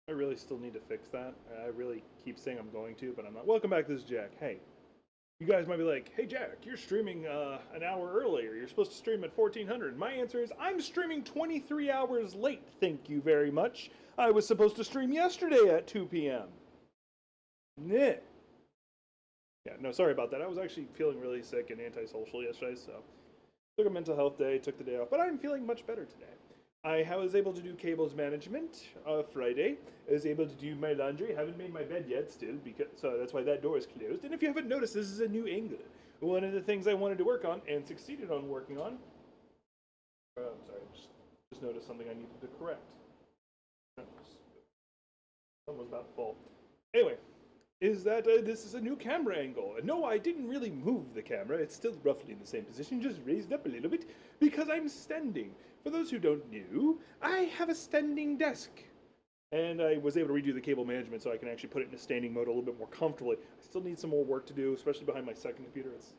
I really still need to fix that. I really keep saying I'm going to, but I'm not. Welcome back, this is Jack. Hey, you guys might be like, hey, Jack, you're streaming an hour earlier. You're supposed to stream at 1400. My answer is I'm streaming 23 hours late, thank you very much. I was supposed to stream yesterday at 2 p.m. Nah. Yeah, no, sorry about that. I was actually feeling really sick and antisocial yesterday, so took a mental health day, took the day off, but I'm feeling much better today. I was able to do cables management Friday. I was able to do my laundry. I haven't made my bed yet still, because so that's why that door is closed. And if you haven't noticed, this is a new angle. One of the things I wanted to work on and succeeded on working on. I'm sorry, just noticed something I needed to correct. Almost about to fall. Anyway, is that this is a new camera angle. No, I didn't really move the camera. It's still roughly in the same position, just raised up a little bit because I'm standing. For those who don't know, I have a standing desk. And I was able to redo the cable management so I can actually put it in a standing mode a little bit more comfortably. I still need some more work to do, especially behind my second computer. It's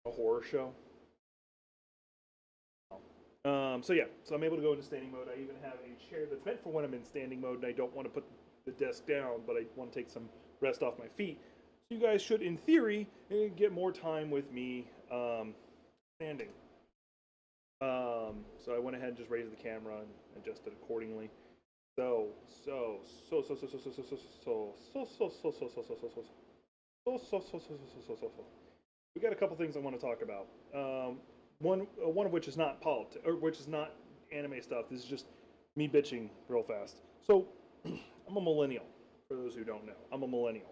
a horror show. So yeah, so I'm able to go into standing mode. I even have a chair that's meant for when I'm in standing mode and I don't want to put the desk down, but I want to take some rest off my feet. So you guys should, in theory, get more time with me standing. So I went ahead and just raised the camera and adjusted accordingly. So so so so so so so so so so so so so so so so so so so. We got a couple things I want to talk about. One of which is not politics, or which is not anime stuff. This is just me bitching real fast. So I'm a millennial. For those who don't know, I'm a millennial.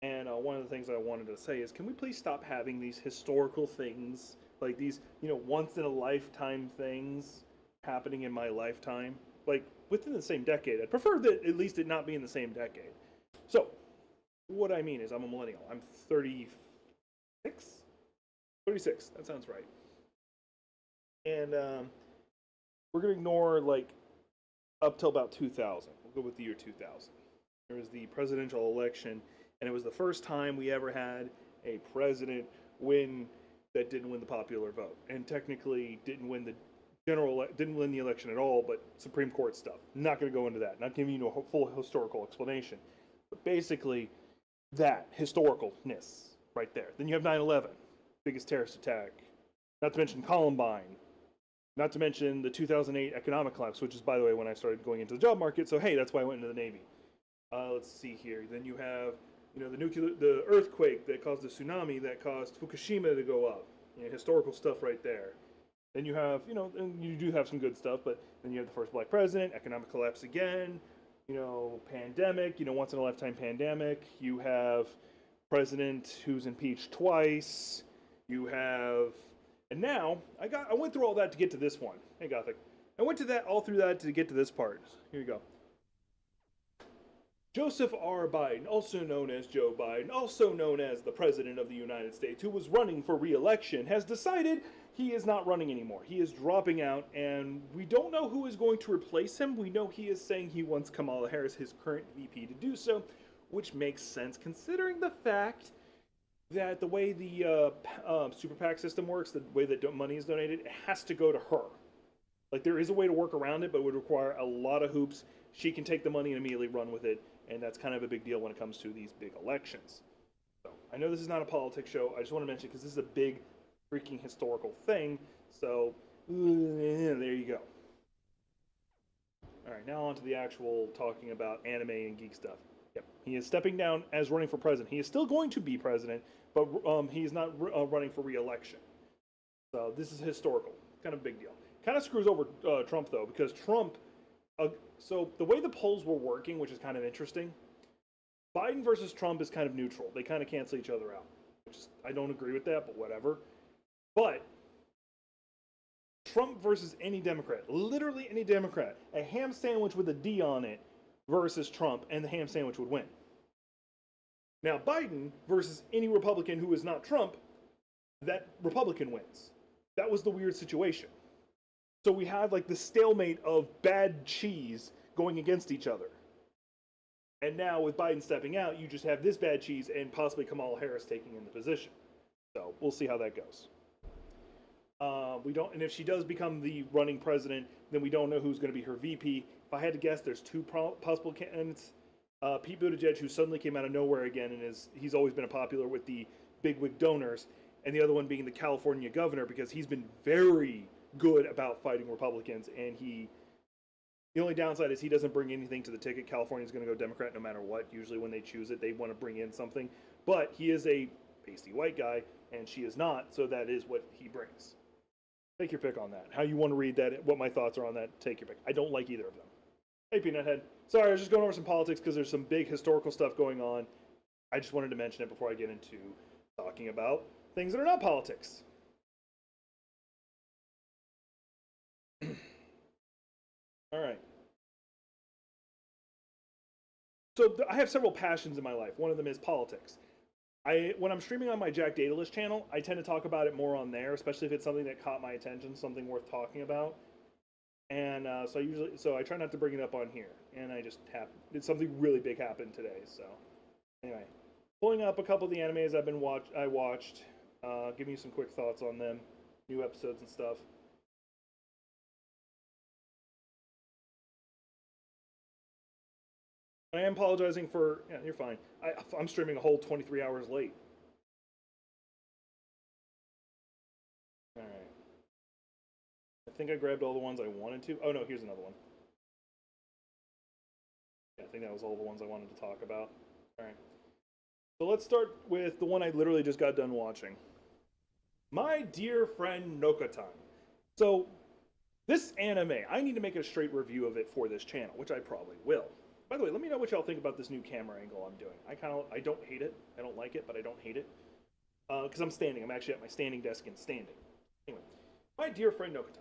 And one of the things I wanted to say is, can we please stop having these historical things, like these, once in a lifetime things happening in my lifetime, like within the same decade? I'd prefer that at least it not be in the same decade. So, what I mean is, I'm a millennial. I'm 36? 36, that sounds right. And we're going to ignore, like, up till about 2000. We'll go with the year 2000. There was the presidential election, and it was the first time we ever had a president win that didn't win the popular vote, and technically didn't win the election at all, but Supreme Court stuff. Not going to go into that. Not giving you a full historical explanation, but basically that historicalness right there. Then you have 9/11, biggest terrorist attack. Not to mention Columbine. Not to mention the 2008 economic collapse, which is, by the way, when I started going into the job market. So hey, that's why I went into the Navy. Let's see here. Then you have, the earthquake that caused the tsunami that caused Fukushima to go up. Historical stuff right there. Then you have, and you do have some good stuff, but then you have the first black president, economic collapse again, pandemic, once in a lifetime pandemic. You have president who's impeached twice. You have, and now I went through all that to get to this one. Hey, Gothic. I went to that all through that to get to this part. Here you go. Joseph R. Biden, also known as Joe Biden, also known as the President of the United States, who was running for re election, has decided he is not running anymore. He is dropping out, and we don't know who is going to replace him. We know he is saying he wants Kamala Harris, his current VP, to do so, which makes sense considering the fact that the way the super PAC system works, the way that money is donated, it has to go to her. Like, there is a way to work around it, but it would require a lot of hoops. She can take the money and immediately run with it, and that's kind of a big deal when it comes to these big elections. So I know this is not a politics show. I just want to mention because this is a big freaking historical thing. So there you go. All right, now on to the actual talking about anime and geek stuff. Yep, he is stepping down as running for president. He is still going to be president, but he's not running for re-election. So this is historical, kind of a big deal. Kind of screws over Trump though, because Trump. So the way the polls were working, which is kind of interesting, Biden versus Trump is kind of neutral. They kind of cancel each other out. Which is, I don't agree with that, but whatever. But Trump versus any Democrat, literally any Democrat, a ham sandwich with a D on it versus Trump, and the ham sandwich would win. Now Biden versus any Republican who is not Trump, that Republican wins. That was the weird situation. So we had like the stalemate of bad cheese going against each other. And now with Biden stepping out, you just have this bad cheese and possibly Kamala Harris taking in the position. So we'll see how that goes. We don't, and if she does become the running president, then we don't know who's going to be her VP. If I had to guess, there's two possible candidates. Pete Buttigieg, who suddenly came out of nowhere again, and he's always been popular with the bigwig donors, and the other one being the California governor, because he's been very good about fighting Republicans, and the only downside is he doesn't bring anything to the ticket. California's going to go Democrat no matter what. Usually when they choose it, they want to bring in something. But he is a pasty white guy, and she is not, so that is what he brings. Take your pick on that. How you want to read that, what my thoughts are on that, take your pick. I don't like either of them. Hey, Peanut Head. Sorry, I was just going over some politics because there's some big historical stuff going on. I just wanted to mention it before I get into talking about things that are not politics. All right. So I have several passions in my life. One of them is politics. When I'm streaming on my Jack Daedalus channel, I tend to talk about it more on there, especially if it's something that caught my attention, something worth talking about. And so I try not to bring it up on here. And I just did something really big happen today. So anyway, pulling up a couple of the animes I watched, giving you some quick thoughts on them, new episodes and stuff. I am apologizing for. Yeah, you're fine. I'm streaming a whole 23 hours late. All right. I think I grabbed all the ones I wanted to. Oh no, here's another one. Yeah, I think that was all the ones I wanted to talk about. All right. So let's start with the one I literally just got done watching. My dear friend Nokotan. So this anime, I need to make a straight review of it for this channel, which I probably will. By the way, let me know what y'all think about this new camera angle I'm doing. I don't hate it. I don't like it, but I don't hate it. Because I'm standing. I'm actually at my standing desk and standing. Anyway, my dear friend Nokotan.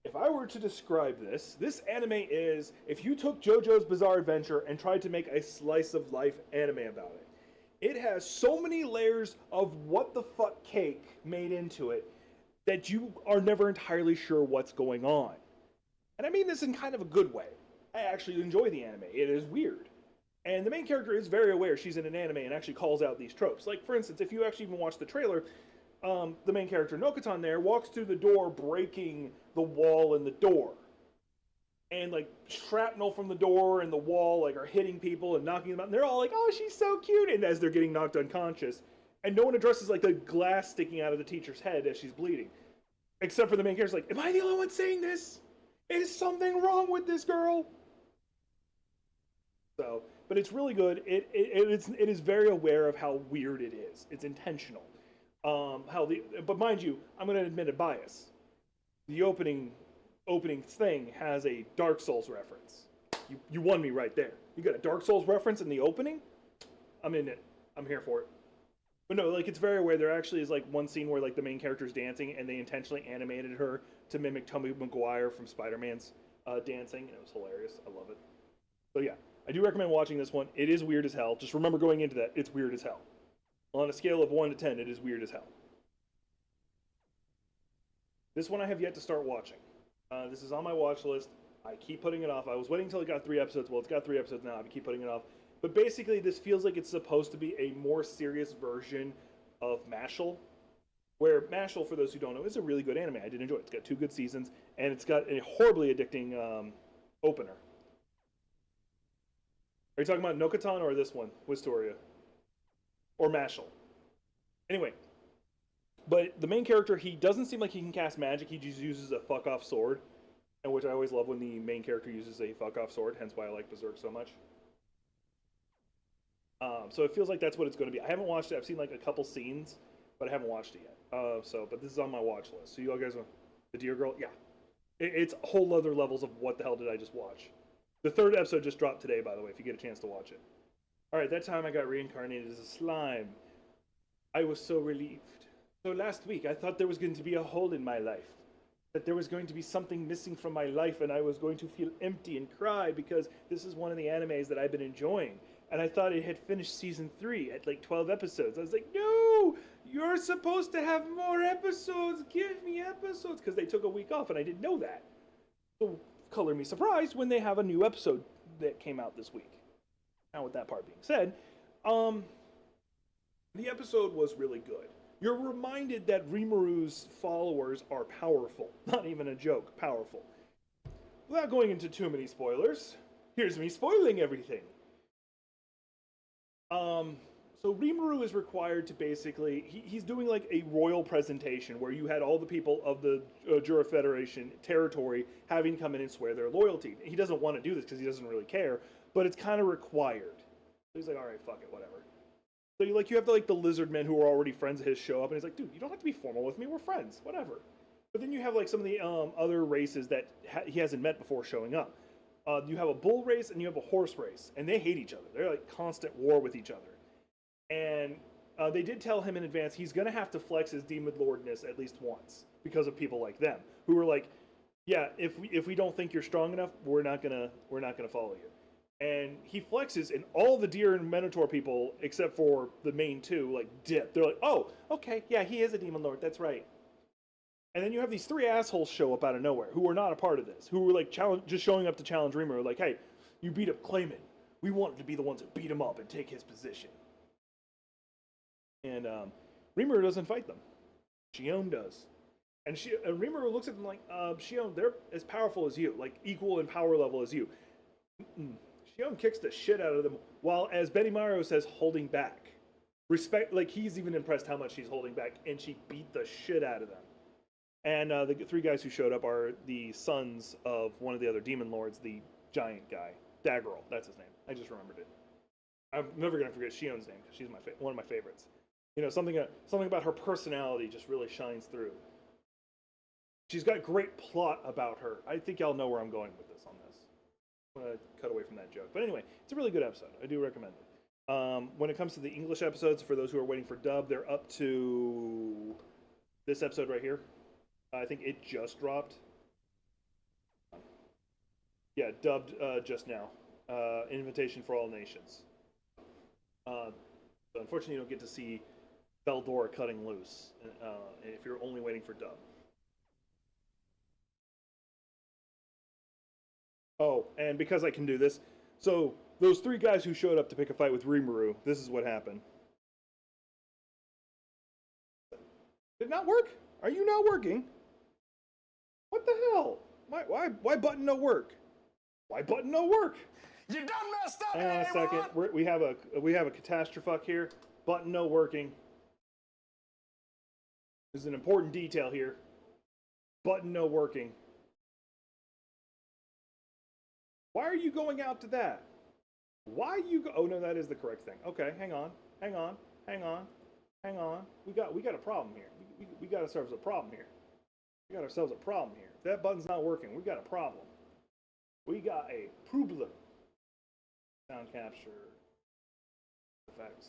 If I were to describe this anime is if you took JoJo's Bizarre Adventure and tried to make a slice of life anime about it. It has so many layers of what the fuck cake made into it that you are never entirely sure what's going on. And I mean this in kind of a good way. I actually enjoy the anime. It is weird. And the main character is very aware she's in an anime and actually calls out these tropes. Like, for instance, if you actually even watch the trailer, the main character, Nokotan there, walks through the door breaking the wall in the door. And, like, shrapnel from the door and the wall, like, are hitting people and knocking them out. And they're all like, oh, she's so cute. And as they're getting knocked unconscious. And no one addresses, like, the glass sticking out of the teacher's head as she's bleeding. Except for the main character's like, am I the only one saying this? Is something wrong with this girl? So, but it's really good. It is very aware of how weird it is. It's intentional. But mind you, I'm going to admit a bias. The opening thing has a Dark Souls reference. You won me right there. You got a Dark Souls reference in the opening? I'm in it. I'm here for it. But no, like it's very aware. There actually is like one scene where like the main character's dancing and they intentionally animated her to mimic Tobey Maguire from Spider-Man's dancing, and it was hilarious. I love it. So yeah, I do recommend watching this one. It is weird as hell. Just remember going into that, it's weird as hell. On a scale of 1 to 10, it is weird as hell. This one I have yet to start watching. This is on my watch list. I keep putting it off. I was waiting until it got 3 episodes. Well, it's got 3 episodes now. I keep putting it off. But basically, this feels like it's supposed to be a more serious version of Mashal. Where Mashal, for those who don't know, is a really good anime. I did enjoy it. It's got 2 good seasons, and it's got a horribly addicting opener. Are you talking about Nokotan or this one, Wistoria? Or Mashal? Anyway, but the main character, he doesn't seem like he can cast magic. He just uses a fuck-off sword, and which I always love when the main character uses a fuck-off sword, hence why I like Berserk so much. So it feels like that's what it's going to be. I haven't watched it. I've seen like a couple scenes, but I haven't watched it yet. But this is on my watch list. So you all guys know the Deer Girl? Yeah. It's whole other levels of what the hell did I just watch. The 3rd episode just dropped today, by the way, if you get a chance to watch it. Alright, that time I got reincarnated as a slime. I was so relieved. So last week, I thought there was going to be a hole in my life. That there was going to be something missing from my life, and I was going to feel empty and cry because this is one of the animes that I've been enjoying. And I thought it had finished season 3 at like 12 episodes. I was like, no! You're supposed to have more episodes! Give me episodes! Because they took a week off, and I didn't know that. So, color me surprised when they have a new episode that came out this week. Now, with that part being said, the episode was really good. You're reminded that Rimuru's followers are powerful. Not even a joke, powerful. without going into too many spoilers, here's me spoiling everything. Um, so Rimuru is required to basically he's doing like a royal presentation where you had all the people of the Jura Federation territory having to come in and swear their loyalty. He doesn't want to do this because he doesn't really care, but it's kind of required. So he's like, all right, fuck it, whatever. So you have the lizard men who are already friends of his show up, and he's like, dude, you don't have to be formal with me. We're friends, whatever. But then you have like some of the other races that he hasn't met before showing up. You have a bull race and you have a horse race, and they hate each other. They're like constant war with each other. And they did tell him in advance he's going to have to flex his demon lordness at least once because of people like them who were like, yeah, if we don't think you're strong enough, we're not gonna follow you. And he flexes, and all the deer and minotaur people except for the main two like dip. They're like, oh, okay, yeah, he is a demon lord. That's right. And then you have these three assholes show up out of nowhere who are not a part of this, who were like just showing up to challenge Rimuru, like, hey, you beat up Clayman. We wanted to be the ones that beat him up and take his position. And Rimuru doesn't fight them. Shion does. And Rimuru looks at them like, Shion, they're as powerful as you, like equal in power level as you. Shion kicks the shit out of them, while, as Betty Mario says, holding back. Respect, like he's even impressed how much she's holding back, and she beat the shit out of them. And the three guys who showed up are the sons of one of the other demon lords, the giant guy, Daggerel. That's his name. I just remembered it. I'm never gonna forget Shion's name because she's one of my favorites. You know, something about her personality just really shines through. She's got great plot about her. I think y'all know where I'm going with this on this. I'm gonna cut away from that joke, but anyway, it's a really good episode. I do recommend it. When it comes to the English episodes, for those who are waiting for dub, they're up to this episode right here. I think it just dropped. Yeah, dubbed just now. Invitation for All Nations. But unfortunately, you don't get to see Beldora cutting loose if you're only waiting for dub. Oh, and because I can do this, so those three guys who showed up to pick a fight with Rimuru, this is what happened. Did not work? Are you not working? What the hell? Why button no work? Why button no work? You done messed up. Hang on a second. We have a catastrophe here. Button no working. There's an important detail here. Button no working. Why are you going out to that? Why you go? Oh no, that is the correct thing. Okay, hang on. We got a problem here. We got ourselves a problem here. If that button's not working, we got a problem. We got a problem. Sound capture effects.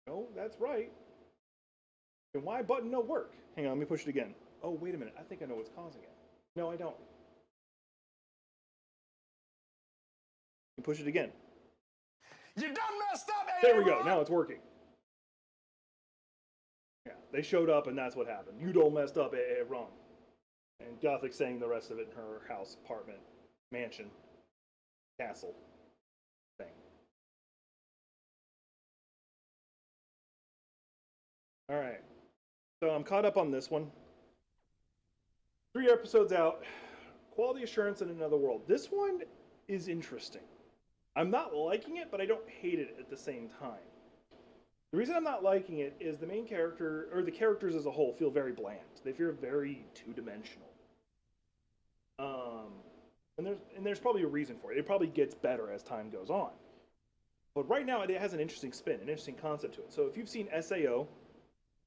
No, that's right. And why button no work? Hang on, let me push it again. Oh, wait a minute. I think I know what's causing it. No, I don't. And push it again. You done messed up. There we go. Now it's working. Yeah, they showed up and that's what happened. You don't messed up, wrong. And Gothic saying the rest of it in her house, apartment, mansion, castle thing. Alright. So I'm caught up on this one. 3 episodes out. Quality assurance in another world. This one is interesting. I'm not liking it, but I don't hate it at the same time. The reason I'm not liking it is the main character, or the characters as a whole, feel very bland. They feel very two-dimensional. And there's probably a reason for it. It probably gets better as time goes on. But right now, it has an interesting spin, an interesting concept to it. So if you've seen SAO,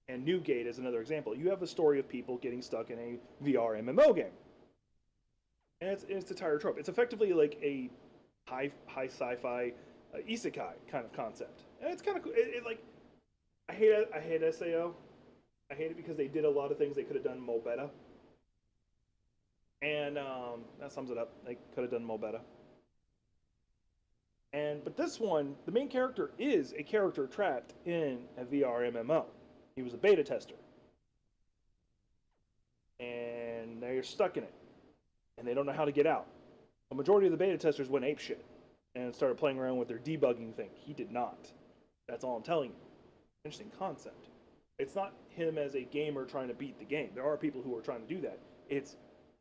and Newgate is another example, you have a story of people getting stuck in a VR MMO game. And it's a tire trope. It's effectively like a high sci-fi isekai kind of concept. And it's kind of cool. I hate SAO. I hate it because they did a lot of things they could have done more better. And that sums it up. They could have done more better. But this one, the main character is a character trapped in a VR MMO. He was a beta tester. And they're stuck in it. And they don't know how to get out. A majority of the beta testers went apeshit and started playing around with their debugging thing. He did not. That's all I'm telling you. Interesting concept. It's not him as a gamer trying to beat the game. There are people who are trying to do that. It's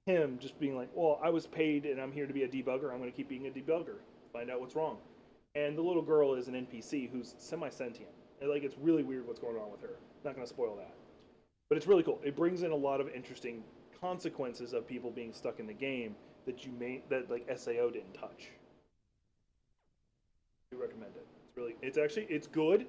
him just being like, well, I was paid and I'm here to be a debugger. I'm going to keep being a debugger, find out what's wrong. And the little girl is an NPC who's semi-sentient. And, like, it's really weird what's going on with her. Not going to spoil that, but it's really cool. It brings in a lot of interesting consequences of people being stuck in the game that like SAO didn't touch. I recommend it. It's good.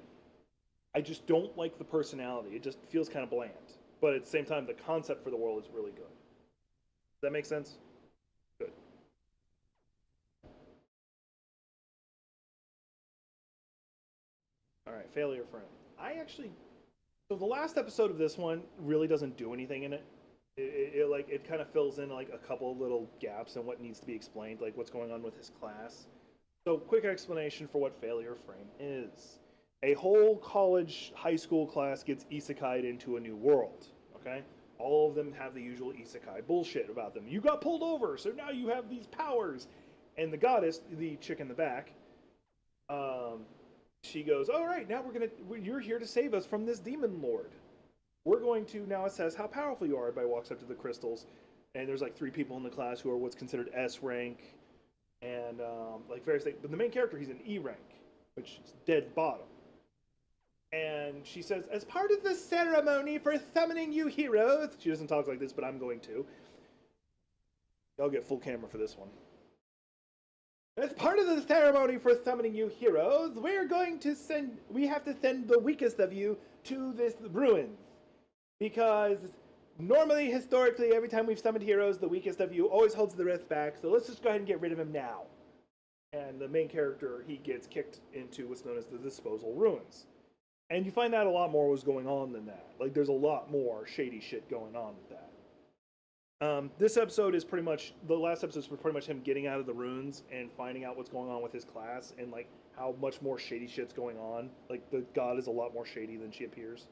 I just don't like the personality. It just feels kind of bland. But at the same time, the concept for the world is really good. Does that make sense? Good. All right, failure frame. So the last episode of this one really doesn't do anything in it. It kind of fills in like a couple little gaps in what needs to be explained, like what's going on with his class. So, quick explanation for what failure frame is. A whole college, high school class gets isekai'd into a new world. Okay? All of them have the usual isekai bullshit about them. You got pulled over, so now you have these powers. And the goddess, the chick in the back, she goes, "All right, now you're here to save us from this demon lord. We're going to now assess how powerful you are." Everybody walks up to the crystals, and there's like 3 people in the class who are what's considered S rank, and like various things. But the main character, he's an E rank, which is dead bottom. And she says, "As part of the ceremony for summoning you heroes," she doesn't talk like this, but I'm going to. I'll get full camera for this one. "As part of the ceremony for summoning you heroes, we have to send the weakest of you to this ruins. Because normally, historically, every time we've summoned heroes, the weakest of you always holds the rest back, so let's just go ahead and get rid of him now." And the main character, he gets kicked into what's known as the disposal ruins. And you find out a lot more was going on than that. Like, there's a lot more shady shit going on with that. This episode is pretty much, the last episode is pretty much him getting out of the ruins and finding out what's going on with his class and, like, how much more shady shit's going on. Like, the god is a lot more shady than she appears.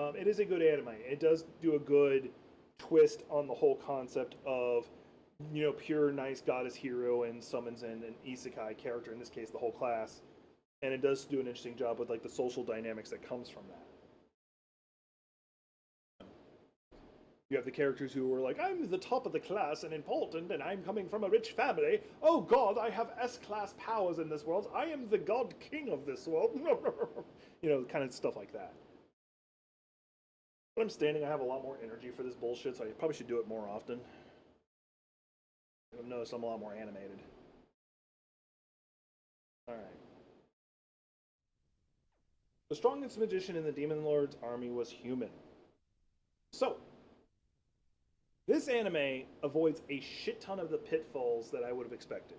It is a good anime. It does do a good twist on the whole concept of, pure nice goddess hero and summons in an isekai character, in this case, the whole class. And it does do an interesting job with, like, the social dynamics that comes from that. You have the characters who are like, "I'm the top of the class and important, and I'm coming from a rich family. Oh god, I have S-class powers in this world. I am the god king of this world." Kind of stuff like that. But I'm standing, I have a lot more energy for this bullshit, so I probably should do it more often. I've noticed I'm a lot more animated. Alright. The strongest magician in the Demon Lord's army was human. So, this anime avoids a shit ton of the pitfalls that I would have expected.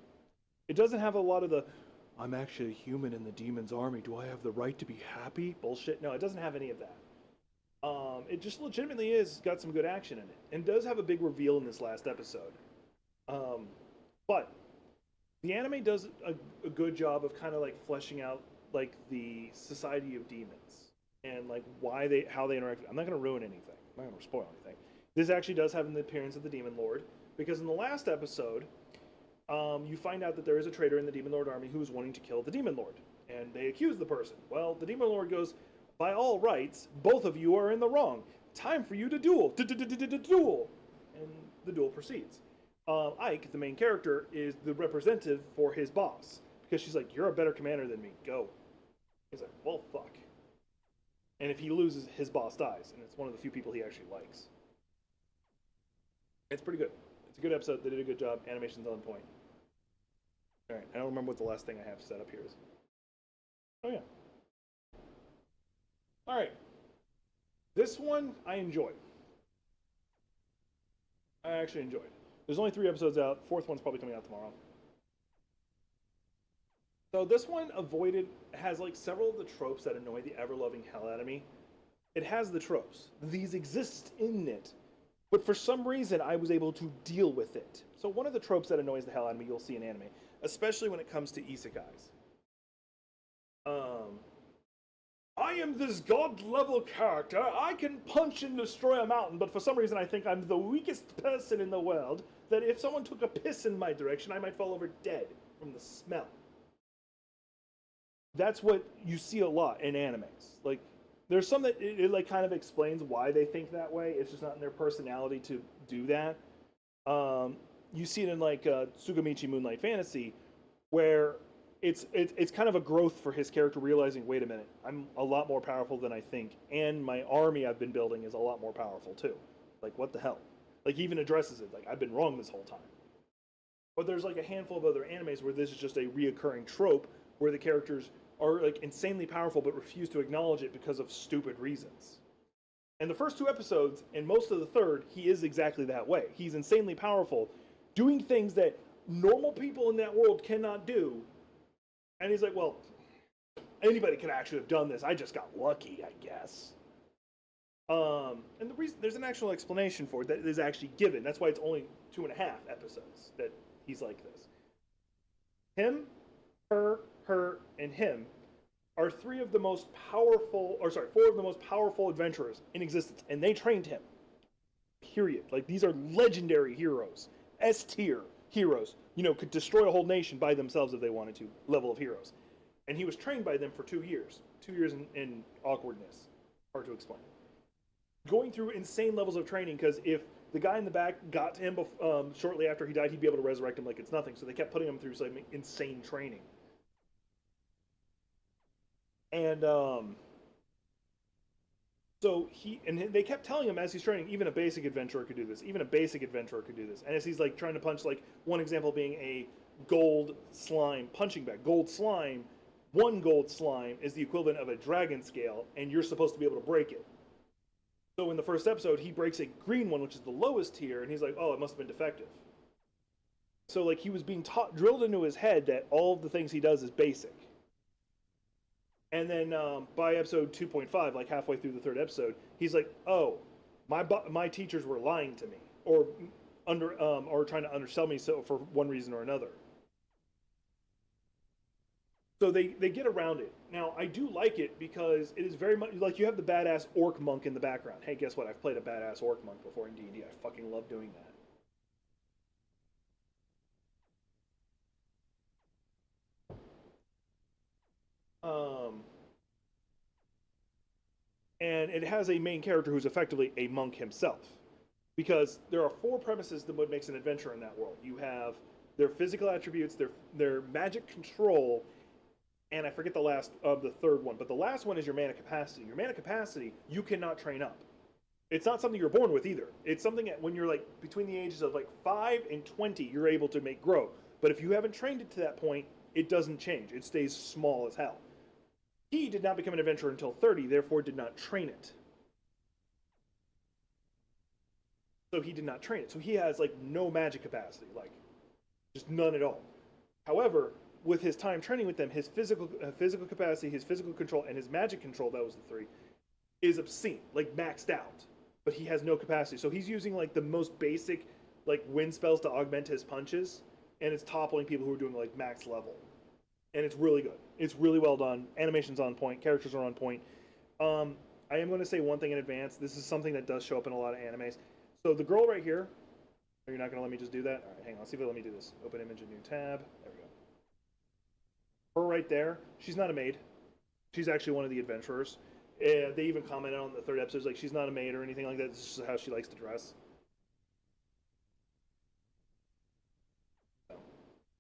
It doesn't have a lot of the, "I'm actually a human in the demon's army, do I have the right to be happy?" bullshit. No, it doesn't have any of that. It just legitimately is got some good action in it, and does have a big reveal in this last episode. But the anime does a good job of kind of like fleshing out like the society of demons and like how they interact. I'm not going to ruin anything. I'm not going to spoil anything. This actually does have an appearance of the Demon Lord, because in the last episode, you find out that there is a traitor in the Demon Lord army who is wanting to kill the Demon Lord, and they accuse the person. Well, the Demon Lord goes, "By all rights, both of you are in the wrong. Time for you to duel. Duel." And the duel proceeds. Ike, the main character, is the representative for his boss, because she's like, "You're a better commander than me. Go." He's like, "Well, fuck." And if he loses, his boss dies, and it's one of the few people he actually likes. It's pretty good. It's a good episode. They did a good job. Animation's on point. Alright, I don't remember what the last thing I have set up here is. Oh, yeah. Alright. This one, I enjoyed. I actually enjoyed. There's only 3 episodes out. 4th one's probably coming out tomorrow. So this one has like several of the tropes that annoy the ever-loving hell out of me. It has the tropes. These exist in it. But for some reason, I was able to deal with it. So one of the tropes that annoys the hell out of me, you'll see in anime, especially when it comes to isekais. "I am this god-level character. I can punch and destroy a mountain, but for some reason I think I'm the weakest person in the world, that if someone took a piss in my direction, I might fall over dead from the smell." That's what you see a lot in animes. Like, there's some that it like kind of explains why they think that way. It's just not in their personality to do that. You see it in like Tsugamichi Moonlight Fantasy, where it's kind of a growth for his character realizing, wait a minute, I'm a lot more powerful than I think, and my army I've been building is a lot more powerful too. Like what the hell? Like he even addresses it, like I've been wrong this whole time. But there's like a handful of other animes where this is just a reoccurring trope where the characters are like insanely powerful but refuse to acknowledge it because of stupid reasons. And the first two episodes and most of the third, he is exactly that way. He's insanely powerful, doing things that normal people in that world cannot do. And he's like, well, anybody could actually have done this. I just got lucky, I guess. And the reason there's an actual explanation for it that is actually given. That's why it's only 2.5 episodes that he's like this. Him, her, and him are four of the most powerful adventurers in existence, and they trained him. Period. Like these are legendary heroes, S tier heroes. You know, could destroy a whole nation by themselves if they wanted to. Level of heroes, and he was trained by them for 2 years. 2 years in awkwardness. Hard to explain. Going through insane levels of training because if the guy in the back got to him shortly after he died, he'd be able to resurrect him like it's nothing. So they kept putting him through some insane training. And so they kept telling him as he's training, even a basic adventurer could do this. Even a basic adventurer could do this. And as he's like trying to punch, like one example being a gold slime punching bag. Gold slime, one gold slime is the equivalent of a dragon scale, and you're supposed to be able to break it. So in the first episode, he breaks a green one, which is the lowest tier, and he's like, "Oh, it must have been defective." So like he was being drilled into his head that all of the things he does is basic. And then by episode 2.5, like halfway through the third episode, he's like, "Oh, my teachers were lying to me, or or trying to undersell me so for one reason or another." So they get around it. Now I do like it because it is very much like you have the badass orc monk in the background. Hey, guess what? I've played a badass orc monk before in D&D. I fucking love doing that. And it has a main character who's effectively a monk himself, because there are 4 premises that what makes an adventure in that world. You have their physical attributes, their magic control, and I forget the third one, but the last one is your mana capacity. Your mana capacity you cannot train up. It's not something you're born with either. It's something that when you're like between the ages of like 5 and 20, you're able to make grow. But if you haven't trained it to that point, it doesn't change. It stays small as hell. He did not become an adventurer until 30, therefore did not train it. So he did not train it. So he has like no magic capacity, like just none at all. However, with his time training with them, his physical capacity, his physical control, and his magic control, that was the 3, is obscene, like maxed out. But he has no capacity. So he's using like the most basic like wind spells to augment his punches, and it's toppling people who are doing like max level. And it's really good. It's really well done. Animation's on point. Characters are on point. I am going to say one thing in advance. This is something that does show up in a lot of animes. So the girl right here. Oh, you're not going to let me just do that? All right, hang on. See if it'll let me do this. Open image, a new tab. There we go. Her right there. She's not a maid. She's actually one of the adventurers. They even commented on the third episode, like she's not a maid or anything like that. This is just how she likes to dress. So,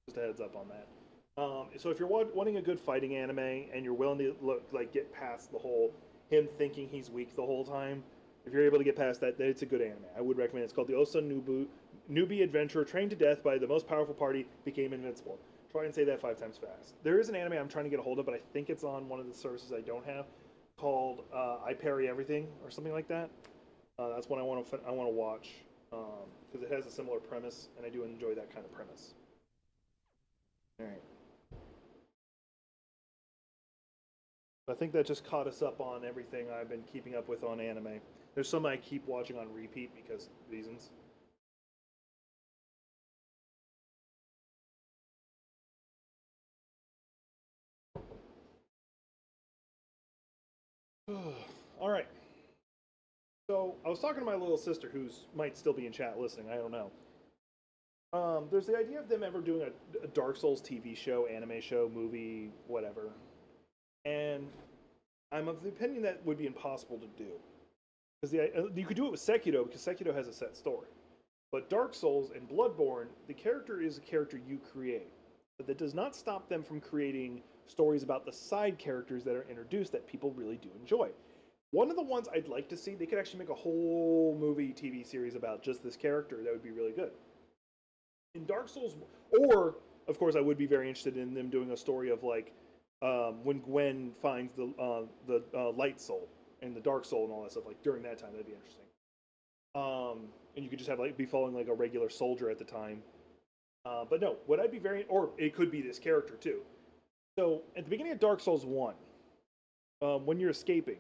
just a heads up on that. So if you're wanting a good fighting anime and you're willing to get past the whole him thinking he's weak the whole time, if you're able to get past that, then it's a good anime. I would recommend it. It's called the Osa Newbie Adventurer, trained to death by the most powerful party, became invincible. Try and say that 5 times fast. There is an anime I'm trying to get a hold of, but I think it's on one of the services I don't have, called I Parry Everything or something like that. That's one I want to watch because it has a similar premise, and I do enjoy that kind of premise. All right. I think that just caught us up on everything I've been keeping up with on anime. There's some I keep watching on repeat because reasons. All right. So I was talking to my little sister, who's might still be in chat listening. I don't know. There's the idea of them ever doing a Dark Souls TV show, anime show, movie, whatever. And I'm of the opinion that would be impossible to do. Because you could do it with Sekiro, because Sekiro has a set story. But Dark Souls and Bloodborne, the character is a character you create. But that does not stop them from creating stories about the side characters that are introduced that people really do enjoy. One of the ones I'd like to see, they could actually make a whole movie, TV series about just this character. That would be really good. In Dark Souls, or of course, I would be very interested in them doing a story of like when Gwen finds the light soul and the dark soul and all that stuff. Like during that time, that'd be interesting. And you could just have like be following like a regular soldier at the time. But no, what I'd be very, or it could be this character too. So at the beginning of Dark Souls 1, when you're escaping,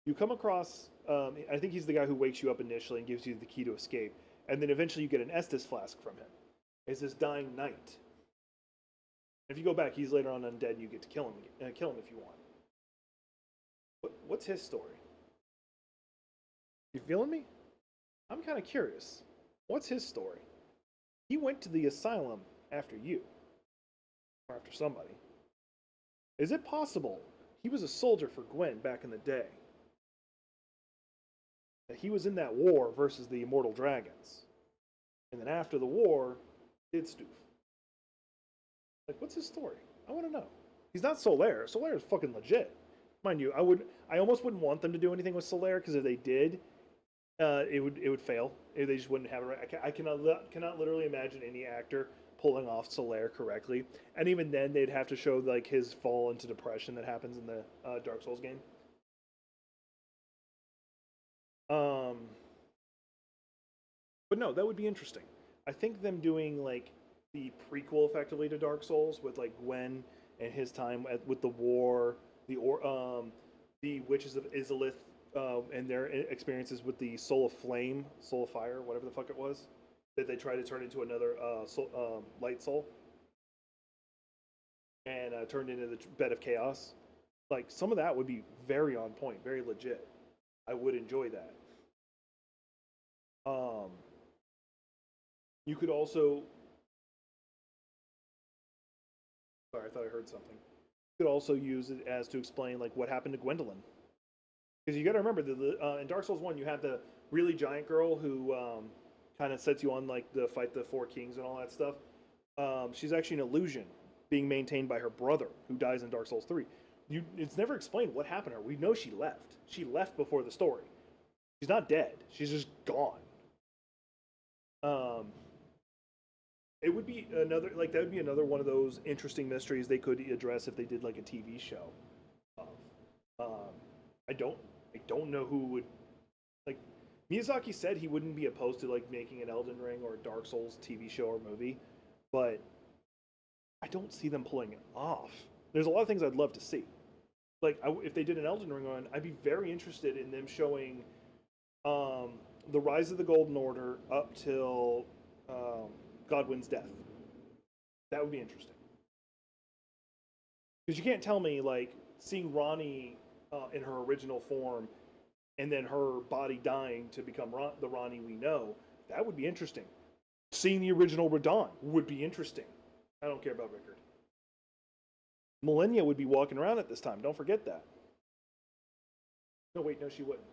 you come across, I think he's the guy who wakes you up initially and gives you the key to escape. And then eventually you get an Estus flask from him. It's this dying knight. If you go back, he's later on undead and you get to kill him if you want. What's his story? You feeling me? I'm kind of curious. What's his story? He went to the asylum after you. Or after somebody. Is it possible he was a soldier for Gwen back in the day? That he was in that war versus the immortal dragons. And then after the war, did stoof. Like, what's his story? I want to know. He's not Solaire. Solaire is fucking legit. Mind you, I almost wouldn't want them to do anything with Solaire, because if they did, it would fail. They just wouldn't have it right. I cannot literally imagine any actor pulling off Solaire correctly. And even then, they'd have to show like his fall into depression that happens in the Dark Souls game. But no, that would be interesting. I think them doing like the prequel effectively to Dark Souls with like Gwen and his time with the war, the witches of Izalith, and their experiences with the Soul of Flame, Soul of Fire, whatever the fuck it was, that they tried to turn into another light soul, and turned into the bed of chaos. Like some of that would be very on point, very legit. I would enjoy that. You could also. Sorry, I thought I heard something. You could also use it as to explain like what happened to Gwendolyn, because you got to remember that in Dark Souls 1 you have the really giant girl who kind of sets you on like the fight the four kings and all that stuff. She's actually an illusion being maintained by her brother who dies in Dark Souls 3. It's never explained what happened to her. We know she left. She left before the story. She's not dead. She's just gone. It would be another like that would be another one of those interesting mysteries they could address if they did like a TV show. Um, I don't know who would like Miyazaki said he wouldn't be opposed to like making an Elden Ring or Dark Souls TV show or movie, but I don't see them pulling it off. There's a lot of things I'd love to see. Like if they did an Elden Ring one, I'd be very interested in them showing the rise of the Golden Order up till Godwyn's death. That would be interesting. Because you can't tell me like seeing Ranni in her original form and then her body dying to become the Ranni we know. That would be interesting. Seeing the original Radahn would be interesting. I don't care about Rickard. Millennia would be walking around at this time. Don't forget that. No, wait, no, she wouldn't.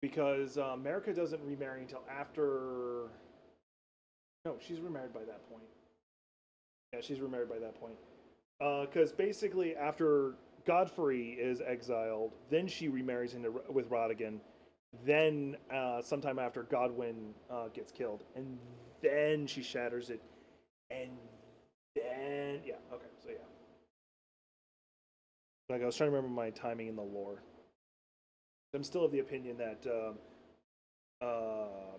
Because America doesn't remarry until after. No, she's remarried by that point. Yeah, she's remarried by that point. Because basically, after Godfrey is exiled, then she remarries with Rodigan. Then, sometime after Godwyn gets killed, and then she shatters it, and then yeah, okay, so yeah. Like I was trying to remember my timing in the lore. I'm still of the opinion that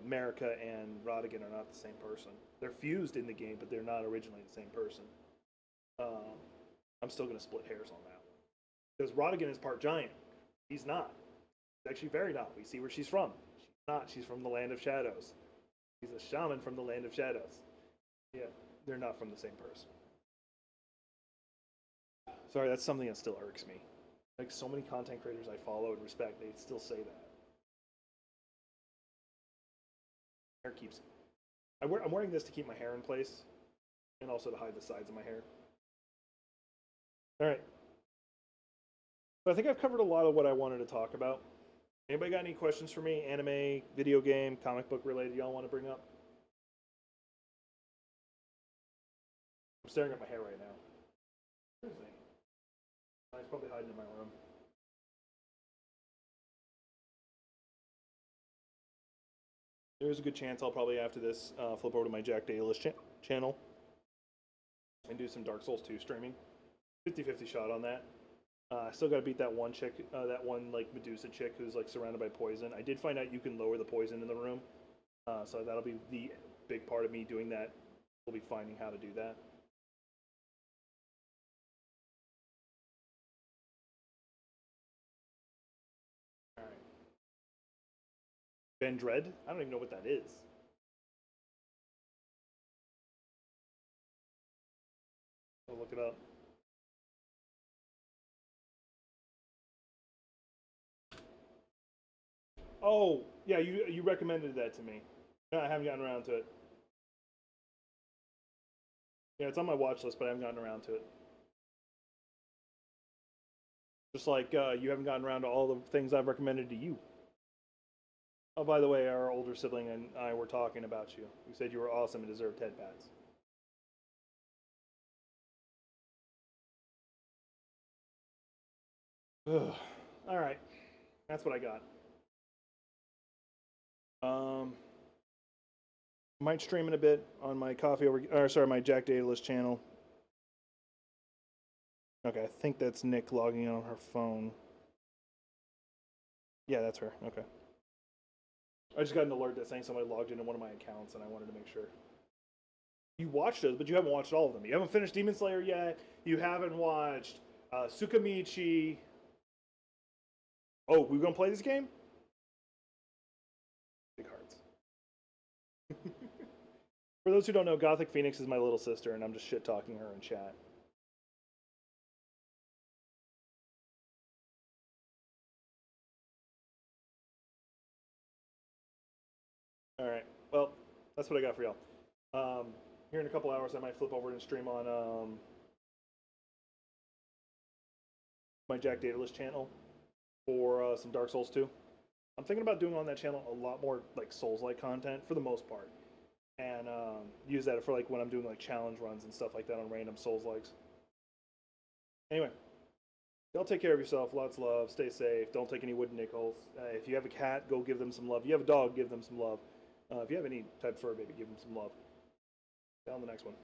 America and Rodigan are not the same person. They're fused in the game, but they're not originally the same person. I'm still going to split hairs on that one. Because Rodigan is part giant. He's not. He's actually very not. We see where she's from. She's not. She's from the Land of Shadows. He's a shaman from the Land of Shadows. Yeah, they're not from the same person. Sorry, that's something that still irks me. Like so many content creators I follow and respect, they still say that. Hair keeps. I'm wearing this to keep my hair in place, and also to hide the sides of my hair. All right. But I think I've covered a lot of what I wanted to talk about. Anybody got any questions for me? Anime, video game, comic book related y'all want to bring up? I'm staring at my hair right now. Where's he? He's probably hiding in my room. There's a good chance I'll probably after this flip over to my Jack Dailish channel and do some Dark Souls 2 streaming. 50-50 shot on that. I still gotta beat that one chick, that one like Medusa chick who's like surrounded by poison. I did find out you can lower the poison in the room, so that'll be the big part of me doing that. We'll be finding how to do that. All right. Ben Dread? I don't even know what that is. I'll look it up. Oh, yeah, you recommended that to me. No, I haven't gotten around to it. Yeah, it's on my watch list, but I haven't gotten around to it. Just like you haven't gotten around to all the things I've recommended to you. Oh, by the way, our older sibling and I were talking about you. You said you were awesome and deserved head pats. Ugh. All right, that's what I got. Might stream in a bit on my my Jack Daedalus channel. Okay, I think that's Nick logging in on her phone. Yeah, that's her. Okay. I just got an alert that saying somebody logged into one of my accounts, and I wanted to make sure. You watched those, but you haven't watched all of them. You haven't finished Demon Slayer yet. You haven't watched Tsukamichi. Oh, we gonna play this game? Big hearts. For those who don't know, Gothic Phoenix is my little sister, and I'm just shit talking her in chat. All right. Well, that's what I got for y'all. Here in a couple hours, I might flip over and stream on my Jack Daedalus channel for some Dark Souls 2. I'm thinking about doing on that channel a lot more like Souls-like content for the most part, and use that for like when I'm doing like challenge runs and stuff like that on random Souls-likes. Anyway, y'all take care of yourself. Lots of love. Stay safe. Don't take any wooden nickels. If you have a cat, go give them some love. If you have a dog, give them some love. If you have any type of fur baby, give them some love. Down the next one.